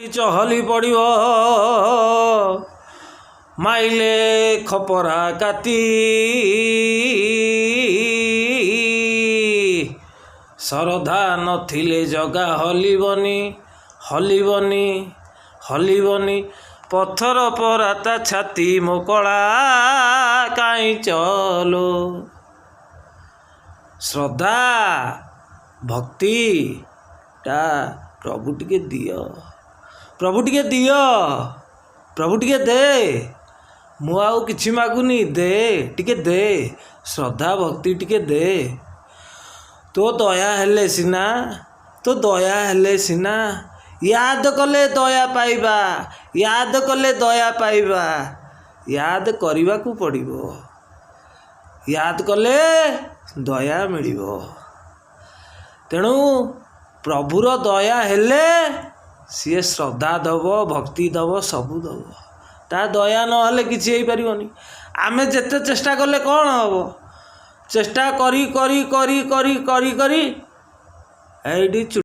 ଚହଲି ପଡ଼ିବ ମାଇଲେ ଖପରା କାତି ଶରଧା ନଥିଲେ ଜଗା ହଲିବନି ହଲିବନି ହଲିବନି ପଥର ପରା ତା ଛାତି ମୋ କଳା କାହିଁ ଚଲୋ ଶ୍ରଦ୍ଧା ଭକ୍ତିଟା ପ୍ରଭୁ ଟିକେ ଦିଅ ପ୍ରଭୁ ଟିକେ ଦିଅ ପ୍ରଭୁ ଟିକେ ଦେ ମୁଁ ଆଉ କିଛି ମାଗୁନି ଦେ ଟିକେ ଦେ ଶ୍ରଦ୍ଧା ଭକ୍ତି ଟିକେ ଦେ ତୋ ଦୟା ହେଲେ ସିନା ତୋ ଦୟା ହେଲେ ସିନା ୟାଦ କଲେ ଦୟା ପାଇବା ୟାଦ କଲେ ଦୟା ପାଇବା ୟାଦ କରିବାକୁ ପଡ଼ିବ ୟାଦ କଲେ ଦୟା ମିଳିବ ତେଣୁ ପ୍ରଭୁର ଦୟା ହେଲେ ସିଏ ଶ୍ରଦ୍ଧା ଦେବ ଭକ୍ତି ଦେବ ସବୁ ଦେବ ତା ଦୟା ନହେଲେ କିଛି ହେଇପାରିବନି ଆମେ ଯେତେ ଚେଷ୍ଟା କଲେ କ'ଣ ହେବ ଚେଷ୍ଟା କରି କରି କରି କରି କରି କରି ଏଇଠି